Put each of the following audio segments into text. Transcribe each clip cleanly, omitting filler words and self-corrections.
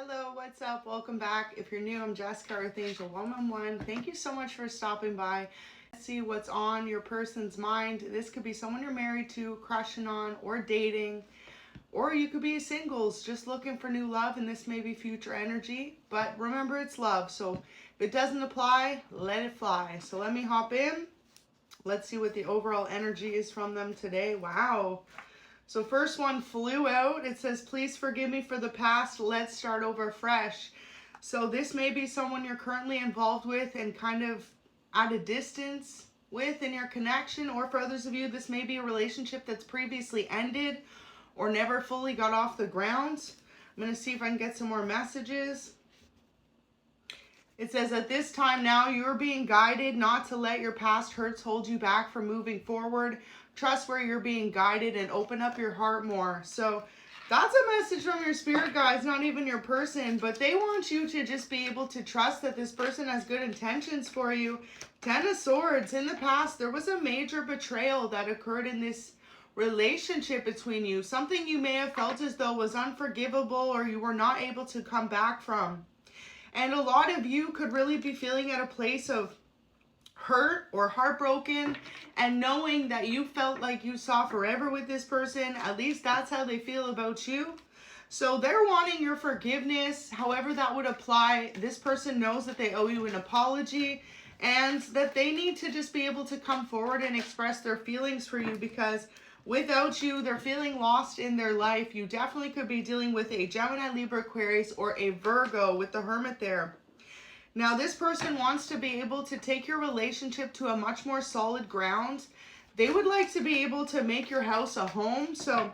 Hello, what's up? Welcome back. If you're new, I'm Jessica, Archangel 111. Thank you so much for stopping by. Let's see what's on your person's mind. This could be someone you're married to, crushing on, or dating, or you could be singles, just looking for new love, and this may be future energy. But remember, it's love. So if it doesn't apply, let it fly. So let me hop in. Let's see what the overall energy is from them today. Wow. So first one flew out. It says, please forgive me for the past. Let's start over fresh. So this may be someone you're currently involved with and kind of at a distance with in your connection. Or for others of you, this may be a relationship that's previously ended or never fully got off the ground. I'm going to see if I can get some more messages. It says, at this time now, you're being guided not to let your past hurts hold you back from moving forward. Trust where you're being guided and open up your heart more. So that's a message from your spirit guides, not even your person, but they want you to just be able to trust that this person has good intentions for you. 10 of Swords. In the past, there was a major betrayal that occurred in this relationship between you. Something you may have felt as though was unforgivable or you were not able to come back from. And a lot of you could really be feeling at a place of hurt or heartbroken, and knowing that you felt like you saw forever with this person. At least that's how they feel about you. So they're wanting your forgiveness, however that would apply. This person knows that they owe you an apology and that they need to just be able to come forward and express their feelings for you, because without you, they're feeling lost in their life. You definitely could be dealing with a Gemini, Libra, Aquarius, or a Virgo with the Hermit there. Now, this person wants to be able to take your relationship to a much more solid ground. They would like to be able to make your house a home. So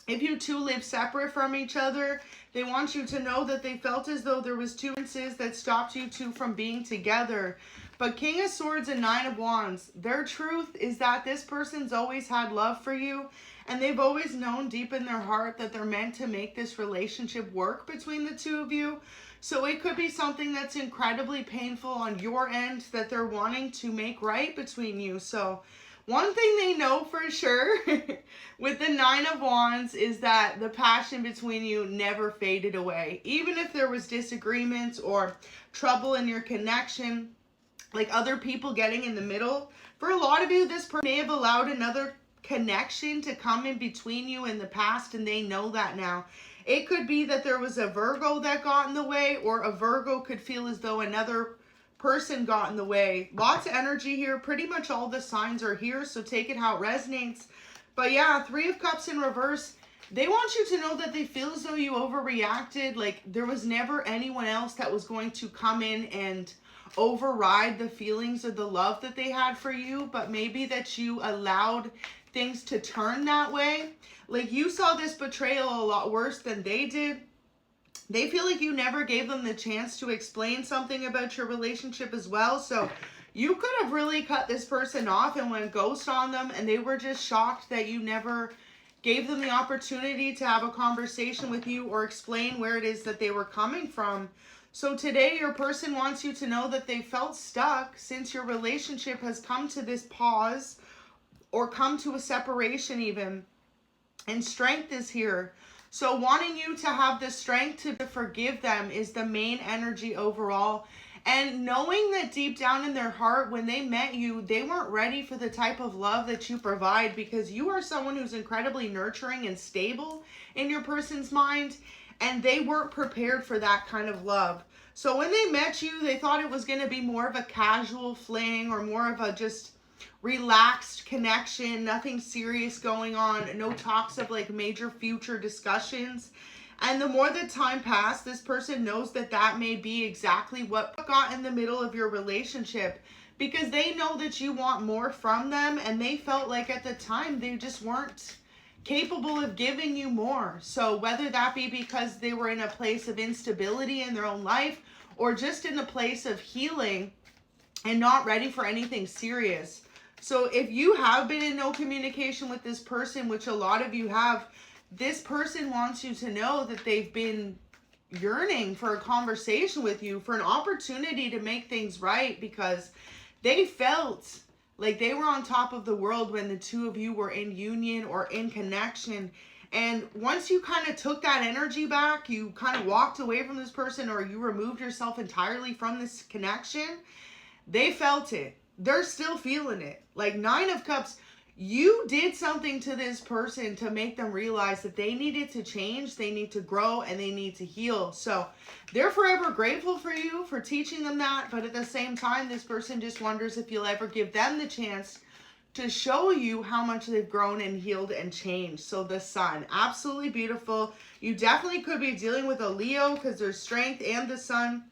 if you two live separate from each other, they want you to know that they felt as though there was two instances that stopped you two from being together. But King of Swords and Nine of Wands, their truth is that this person's always had love for you, and they've always known deep in their heart that they're meant to make this relationship work between the two of you. So it could be something that's incredibly painful on your end that they're wanting to make right between you. So one thing they know for sure with the Nine of Wands is that the passion between you never faded away. Even if there was disagreements or trouble in your connection, like other people getting in the middle. For a lot of you, this person may have allowed another connection to come in between you in the past, and they know that now. It could be that there was a Virgo that got in the way, or a Virgo could feel as though another person got in the way. Lots of energy here. Pretty much all the signs are here, so take it how it resonates. But yeah, Three of Cups in reverse. They want you to know that they feel as though you overreacted. Like there was never anyone else that was going to come in and override the feelings or the love that they had for you, but maybe that you allowed things to turn that way. Like you saw this betrayal a lot worse than they did. They feel like you never gave them the chance to explain something about your relationship as well. So you could have really cut this person off and went ghost on them, and they were just shocked that you never gave them the opportunity to have a conversation with you or explain where it is that they were coming from. So today your person wants you to know that they felt stuck since your relationship has come to this pause or come to a separation even. And strength is here. So wanting you to have the strength to forgive them is the main energy overall. And knowing that deep down in their heart, when they met you, they weren't ready for the type of love that you provide, because you are someone who's incredibly nurturing and stable in your person's mind, and they weren't prepared for that kind of love. So when they met you, they thought it was going to be more of a casual fling or more of a just relaxed connection, nothing serious going on, no talks of like major future discussions. And the more that time passed, this person knows that that may be exactly what got in the middle of your relationship, because they know that you want more from them, and they felt like at the time they just weren't capable of giving you more. So whether that be because they were in a place of instability in their own life, or just in a place of healing and not ready for anything serious. So if you have been in no communication with this person, which a lot of you have, this person wants you to know that they've been yearning for a conversation with you, for an opportunity to make things right, because they felt like they were on top of the world when the two of you were in union or in connection. And once you kind of took that energy back, you kind of walked away from this person, or you removed yourself entirely from this connection, they felt it. They're still feeling it. Like 9 of Cups, you did something to this person to make them realize that they needed to change, they need to grow, and they need to heal. So they're forever grateful for you for teaching them that. But at the same time, this person just wonders if you'll ever give them the chance to show you how much they've grown and healed and changed. So the Sun, absolutely beautiful. You definitely could be dealing with a Leo because there's strength and the Sun.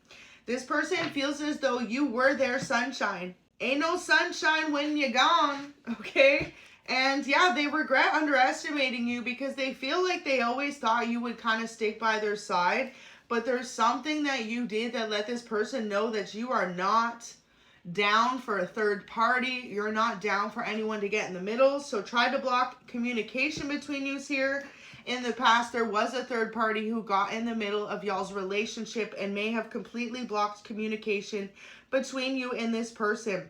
This person feels as though you were their sunshine. Ain't no sunshine when you're gone, okay? And yeah, they regret underestimating you because they feel like they always thought you would kind of stick by their side. But there's something that you did that let this person know that you are not down for a third party. You're not down for anyone to get in the middle. So try to block communication between you here. In the past, there was a third party who got in the middle of y'all's relationship and may have completely blocked communication between you and this person.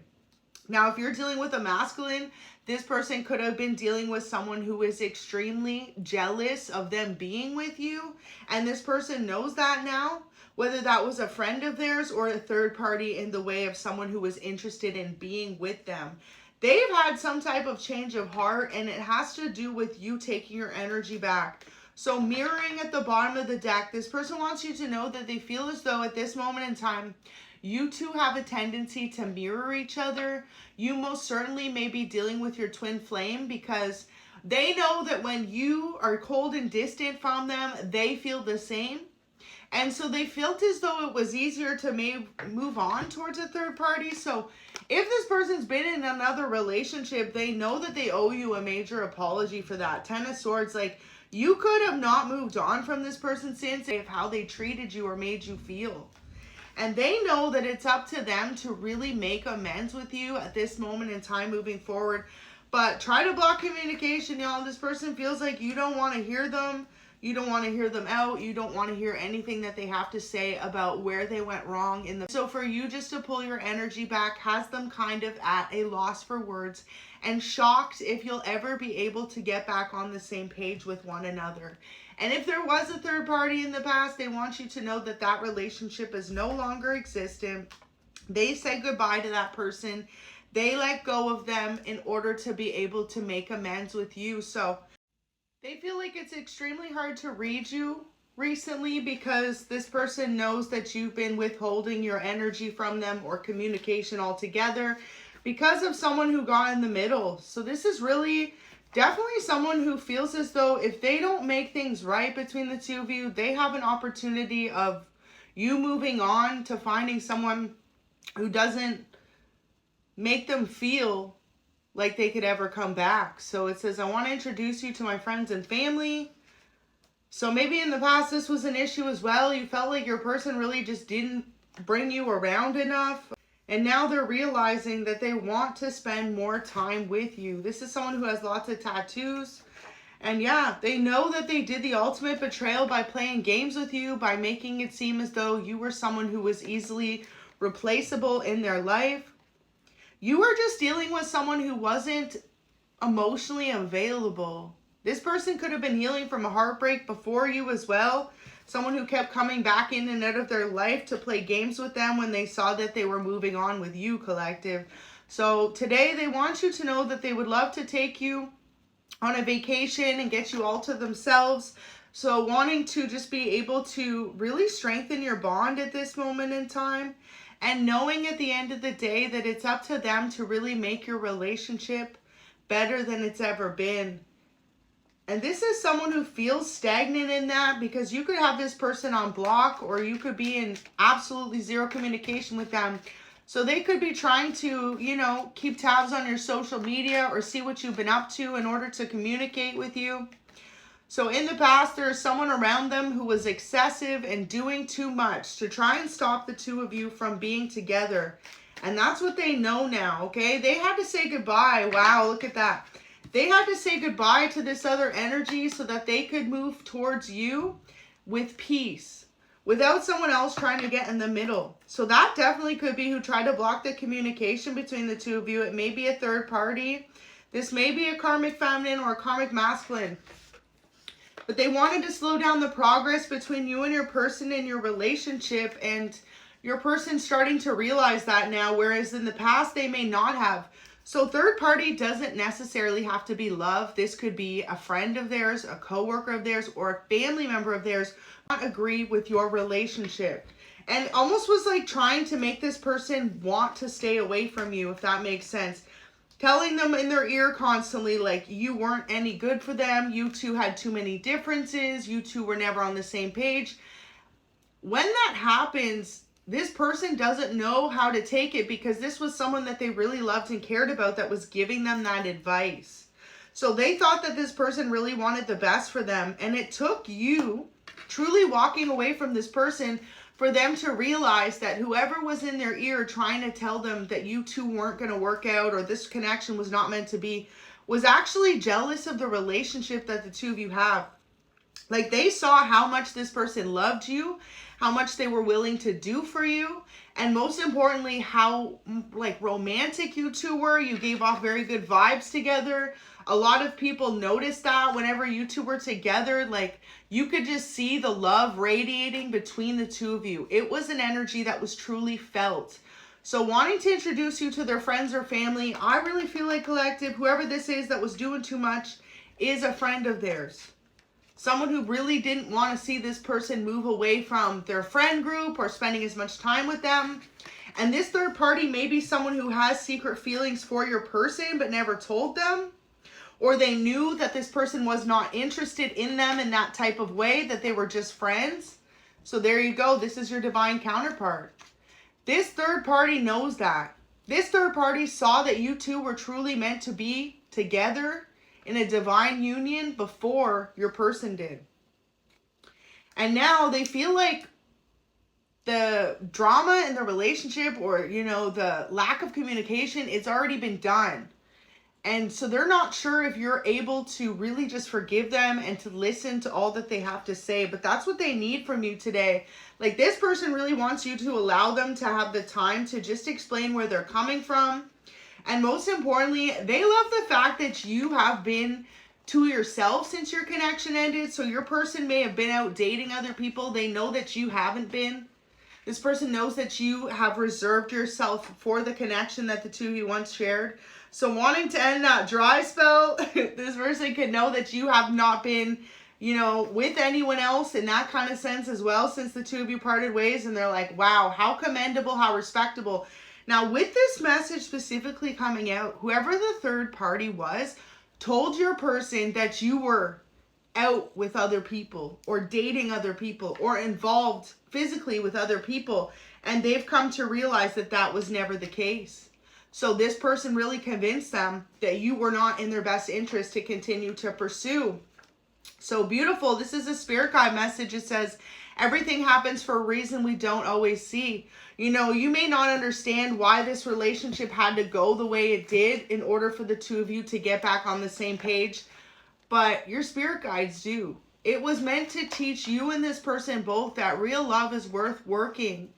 Now, if you're dealing with a masculine, this person could have been dealing with someone who is extremely jealous of them being with you. And this person knows that now, whether that was a friend of theirs or a third party in the way of someone who was interested in being with them. They've had some type of change of heart, and it has to do with you taking your energy back. So mirroring at the bottom of the deck, this person wants you to know that they feel as though at this moment in time, you two have a tendency to mirror each other. You most certainly may be dealing with your twin flame because they know that when you are cold and distant from them, they feel the same. And so they felt as though it was easier to move on towards a third party. So if this person's been in another relationship, they know that they owe you a major apology for that. 10 of Swords, like you could have not moved on from this person since of how they treated you or made you feel. And they know that it's up to them to really make amends with you at this moment in time moving forward. But try to block communication, y'all. This person feels like you don't want to hear them. You don't want to hear them out. You don't want to hear anything that they have to say about where they went wrong in the. So for you just to pull your energy back has them kind of at a loss for words and shocked if you'll ever be able to get back on the same page with one another. And if there was a third party in the past, they want you to know that that relationship is no longer existent. They said goodbye to that person. They let go of them in order to be able to make amends with you. So they feel like it's extremely hard to read you recently because this person knows that you've been withholding your energy from them or communication altogether because of someone who got in the middle. So this is really definitely someone who feels as though if they don't make things right between the two of you, they have an opportunity of you moving on to finding someone who doesn't make them feel like they could ever come back. So it says, I want to introduce you to my friends and family. So maybe in the past this was an issue as well. You felt like your person really just didn't bring you around enough. And now they're realizing that they want to spend more time with you. This is someone who has lots of tattoos. And yeah, they know that they did the ultimate betrayal by playing games with you, by making it seem as though you were someone who was easily replaceable in their life. You were just dealing with someone who wasn't emotionally available. This person could have been healing from a heartbreak before you as well. Someone who kept coming back in and out of their life to play games with them when they saw that they were moving on with you, collective. So today they want you to know that they would love to take you on a vacation and get you all to themselves. So wanting to just be able to really strengthen your bond at this moment in time. And knowing at the end of the day that it's up to them to really make your relationship better than it's ever been. And this is someone who feels stagnant in that because you could have this person on block or you could be in absolutely zero communication with them. So they could be trying to, you know, keep tabs on your social media or see what you've been up to in order to communicate with you. So in the past, there is someone around them who was excessive and doing too much to try and stop the two of you from being together. And that's what they know now, okay? They had to say goodbye. Wow, look at that. They had to say goodbye to this other energy so that they could move towards you with peace, without someone else trying to get in the middle. So that definitely could be who tried to block the communication between the two of you. It may be a third party. This may be a karmic feminine or a karmic masculine. But they wanted to slow down the progress between you and your person in your relationship, and your person's starting to realize that now, whereas in the past they may not have. So third party doesn't necessarily have to be love. This could be a friend of theirs, a coworker of theirs, or a family member of theirs who not agree with your relationship. And almost was like trying to make this person want to stay away from you, if that makes sense. Telling them in their ear constantly like you weren't any good for them, you two had too many differences, you two were never on the same page. When that happens, this person doesn't know how to take it, because this was someone that they really loved and cared about that was giving them that advice. So they thought that this person really wanted the best for them, and it took you truly walking away from this person for them to realize that whoever was in their ear trying to tell them that you two weren't going to work out or this connection was not meant to be was actually jealous of the relationship that the two of you have. Like, they saw how much this person loved you, how much they were willing to do for you, and most importantly, how like romantic you two were. You gave off very good vibes together. A lot of people noticed that whenever you two were together, like you could just see the love radiating between the two of you. It was an energy that was truly felt. So wanting to introduce you to their friends or family, I really feel like, collective, whoever this is that was doing too much is a friend of theirs. Someone who really didn't want to see this person move away from their friend group or spending as much time with them. And this third party may be someone who has secret feelings for your person but never told them. Or they knew that this person was not interested in them in that type of way, that they were just friends. So there you go. This is your divine counterpart. This third party knows that. This third party saw that you two were truly meant to be together in a divine union before your person did. And now they feel like the drama in the relationship, or, you know, the lack of communication, it's already been done. And so they're not sure if you're able to really just forgive them and to listen to all that they have to say. But that's what they need from you today. Like, this person really wants you to allow them to have the time to just explain where they're coming from. And most importantly, they love the fact that you have been to yourself since your connection ended. So your person may have been out dating other people. They know that you haven't been. This person knows that you have reserved yourself for the connection that the two of you once shared. So wanting to end that dry spell, this person can know that you have not been, you know, with anyone else in that kind of sense as well since the two of you parted ways. And they're like, wow, how commendable, how respectable. Now, with this message specifically coming out, whoever the third party was told your person that you were out with other people or dating other people or involved physically with other people, and they've come to realize that that was never the case. So this person really convinced them that you were not in their best interest to continue to pursue. So beautiful. This is a spirit guide message. It says, everything happens for a reason we don't always see. You know, you may not understand why this relationship had to go the way it did in order for the two of you to get back on the same page, but your spirit guides do. It was meant to teach you and this person both that real love is worth working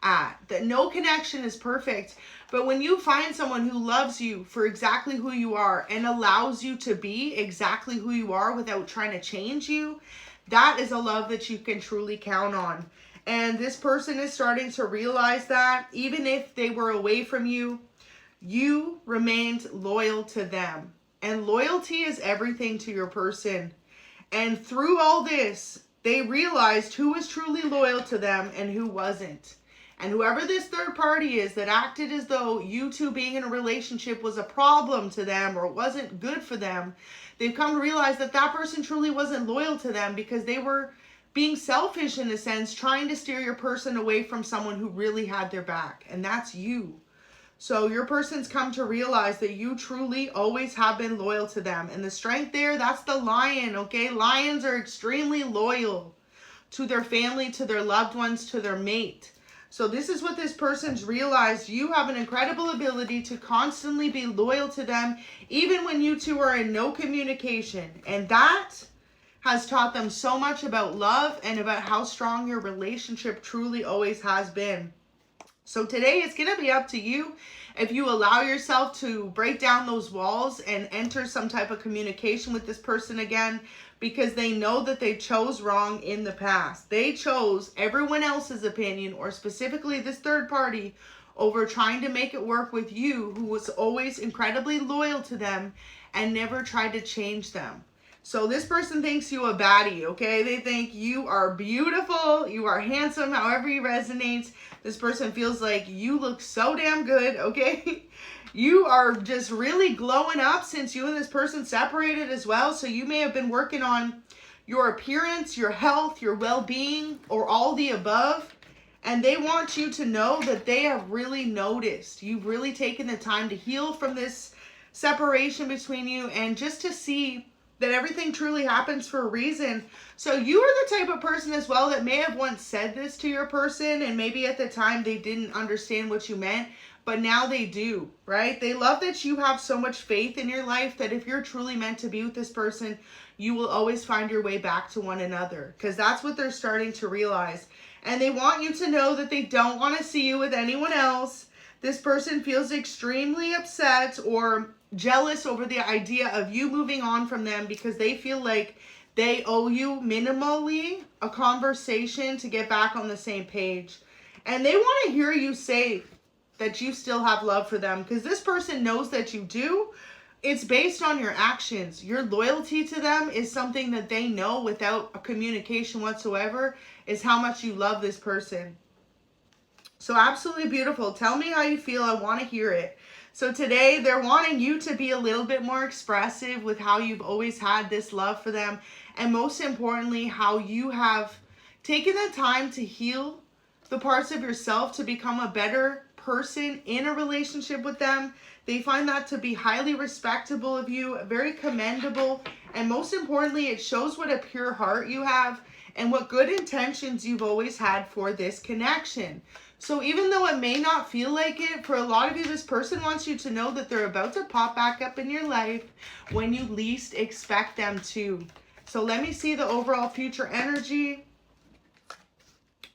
at, that no connection is perfect. But when you find someone who loves you for exactly who you are and allows you to be exactly who you are without trying to change you, that is a love that you can truly count on. And this person is starting to realize that even if they were away from you, you remained loyal to them. And loyalty is everything to your person. And through all this, they realized who was truly loyal to them and who wasn't. And whoever this third party is that acted as though you two being in a relationship was a problem to them or wasn't good for them, they've come to realize that that person truly wasn't loyal to them because they were being selfish in a sense, trying to steer your person away from someone who really had their back. And that's you. So your person's come to realize that you truly always have been loyal to them. And the strength there, that's the lion, okay? Lions are extremely loyal to their family, to their loved ones, to their mate. So this is what this person's realized. You have an incredible ability to constantly be loyal to them, even when you two are in no communication. And that has taught them so much about love and about how strong your relationship truly always has been. So today it's going to be up to you if you allow yourself to break down those walls and enter some type of communication with this person again, because they know that they chose wrong in the past. They chose everyone else's opinion, or specifically this third party, over trying to make it work with you, who was always incredibly loyal to them and never tried to change them. So this person thinks you a baddie, okay? They think you are beautiful, you are handsome, however you resonate. This person feels like you look so damn good, okay? You are just really glowing up since you and this person separated as well. So you may have been working on your appearance, your health, your well-being, or all the above. And they want you to know that they have really noticed. You've really taken the time to heal from this separation between you, and just to see that everything truly happens for a reason. So you are the type of person as well that may have once said this to your person, and maybe at the time they didn't understand what you meant, but now they do, right? They love that you have so much faith in your life that if you're truly meant to be with this person, you will always find your way back to one another, because that's what they're starting to realize. And they want you to know that they don't want to see you with anyone else. This person feels extremely upset or jealous over the idea of you moving on from them, because they feel like they owe you minimally a conversation to get back on the same page. And they want to hear you say that you still have love for them, because this person knows that you do. It's based on your actions. Your loyalty to them is something that they know without a communication whatsoever, is how much you love this person. So absolutely beautiful. Tell me how you feel. I want to hear it. So today they're wanting you to be a little bit more expressive with how you've always had this love for them. And most importantly, how you have taken the time to heal the parts of yourself to become a better person in a relationship with them. They find that to be highly respectable of you, very commendable. And most importantly, it shows what a pure heart you have and what good intentions you've always had for this connection. So even though it may not feel like it, for a lot of you, this person wants you to know that they're about to pop back up in your life when you least expect them to. So let me see the overall future energy.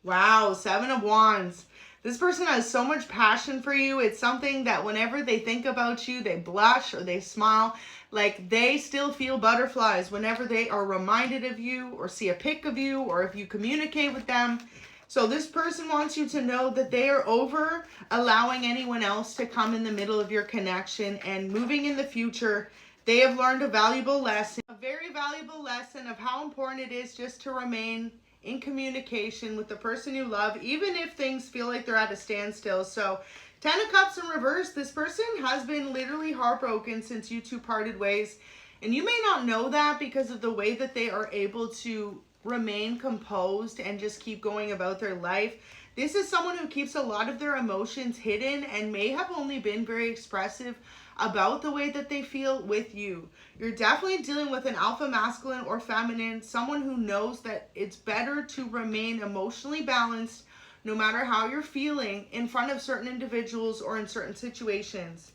Wow, 7 of Wands. This person has so much passion for you. It's something that whenever they think about you, they blush or they smile. Like they still feel butterflies whenever they are reminded of you or see a pic of you, or if you communicate with them. So this person wants you to know that they are over allowing anyone else to come in the middle of your connection, and moving in the future, they have learned a valuable lesson, a very valuable lesson of how important it is just to remain in communication with the person you love, even if things feel like they're at a standstill. So 10 of Cups in reverse, this person has been literally heartbroken since you two parted ways. And you may not know that because of the way that they are able to remain composed and just keep going about their life. This is someone who keeps a lot of their emotions hidden and may have only been very expressive about the way that they feel with you. You're definitely dealing with an alpha masculine or feminine, someone who knows that it's better to remain emotionally balanced no matter how you're feeling in front of certain individuals or in certain situations.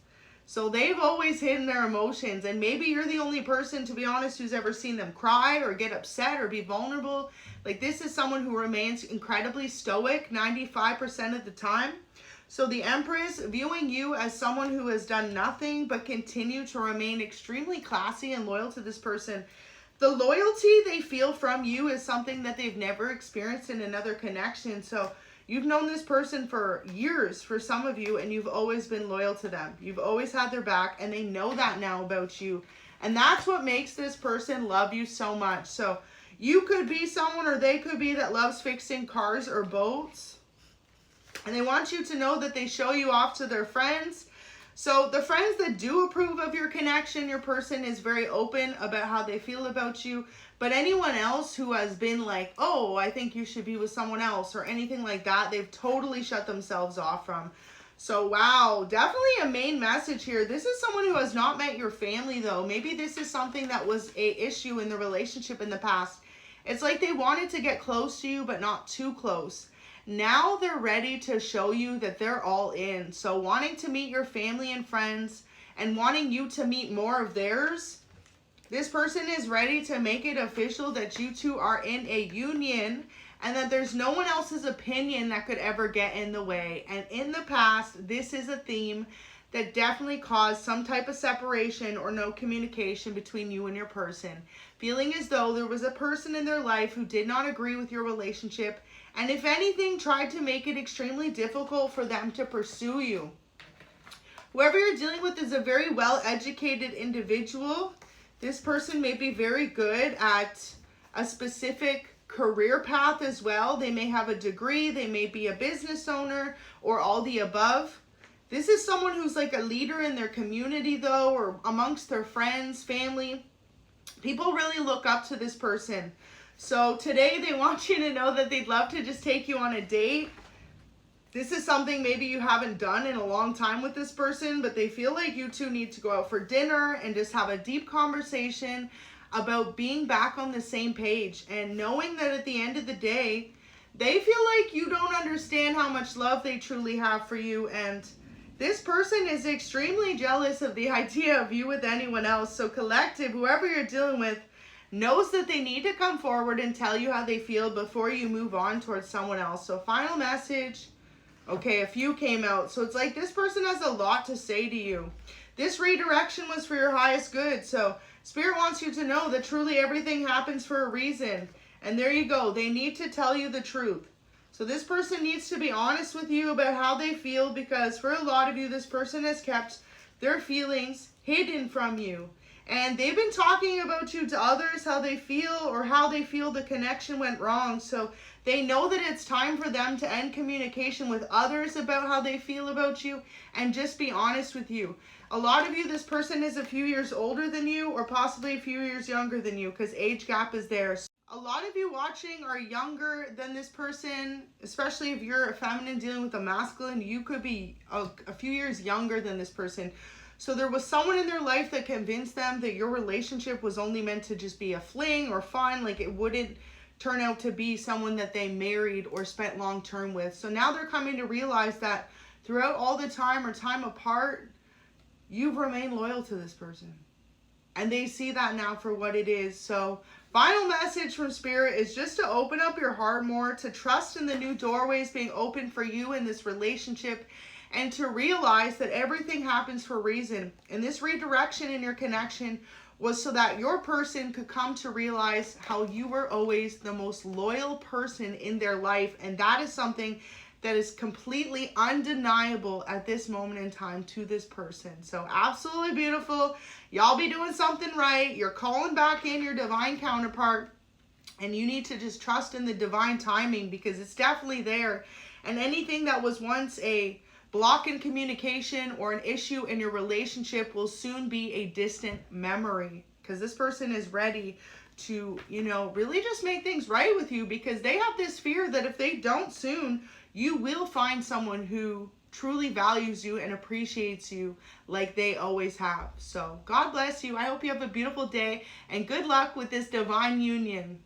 So they've always hidden their emotions, and maybe you're the only person, to be honest, who's ever seen them cry or get upset or be vulnerable. Like, this is someone who remains incredibly stoic 95% of the time. So the Empress, viewing you as someone who has done nothing but continue to remain extremely classy and loyal to this person. The loyalty they feel from you is something that they've never experienced in another connection. So you've known this person for years, for some of you, and you've always been loyal to them. You've always had their back, and they know that now about you. And that's what makes this person love you so much. So you could be someone, or they could be, that loves fixing cars or boats. And they want you to know that they show you off to their friends. So the friends that do approve of your connection, your person is very open about how they feel about you. But anyone else who has been like, oh, I think you should be with someone else, or anything like that, they've totally shut themselves off from. So wow, definitely a main message here. This is someone who has not met your family though. Maybe this is something that was an issue in the relationship in the past. It's like they wanted to get close to you, but not too close. Now they're ready to show you that they're all in. So wanting to meet your family and friends and wanting you to meet more of theirs, this person is ready to make it official that you two are in a union and that there's no one else's opinion that could ever get in the way. And in the past, this is a theme that definitely caused some type of separation or no communication between you and your person. Feeling as though there was a person in their life who did not agree with your relationship, and if anything, tried to make it extremely difficult for them to pursue you. Whoever you're dealing with is a very well-educated individual. This person may be very good at a specific career path as well. They may have a degree, they may be a business owner, or all the above. This is someone who's like a leader in their community though, or amongst their friends, family. People really look up to this person. So today they want you to know that they'd love to just take you on a date. This is something maybe you haven't done in a long time with this person, but they feel like you two need to go out for dinner and just have a deep conversation about being back on the same page and knowing that at the end of the day, they feel like you don't understand how much love they truly have for you, and this person is extremely jealous of the idea of you with anyone else. So collective, whoever you're dealing with, knows that they need to come forward and tell you how they feel before you move on towards someone else. So final message. Okay, a few came out. So it's like this person has a lot to say to you. This redirection was for your highest good. So Spirit wants you to know that truly everything happens for a reason. And there you go. They need to tell you the truth. So this person needs to be honest with you about how they feel, because for a lot of you, this person has kept their feelings hidden from you. And they've been talking about you to others, how they feel or how they feel the connection went wrong. So they know that it's time for them to end communication with others about how they feel about you and just be honest with you. A lot of you, this person is a few years older than you or possibly a few years younger than you, because age gap is there. A lot of you watching are younger than this person, especially if you're a feminine dealing with a masculine. You could be a few years younger than this person. So there was someone in their life that convinced them that your relationship was only meant to just be a fling or fun, like it wouldn't turn out to be someone that they married or spent long term with. So now they're coming to realize that throughout all the time or time apart, you've remained loyal to this person. And they see that now for what it is. So final message from Spirit is just to open up your heart more, to trust in the new doorways being open for you in this relationship, and to realize that everything happens for a reason. And this redirection in your connection was so that your person could come to realize how you were always the most loyal person in their life. And that is something that is completely undeniable at this moment in time to this person. So absolutely beautiful. Y'all be doing something right. You're calling back in your divine counterpart, and you need to just trust in the divine timing, because it's definitely there. And anything that was once a block in communication or an issue in your relationship will soon be a distant memory, because this person is ready to, really just make things right with you, because they have this fear that if they don't soon, you will find someone who truly values you and appreciates you like they always have. So God bless you. I hope you have a beautiful day and good luck with this divine union.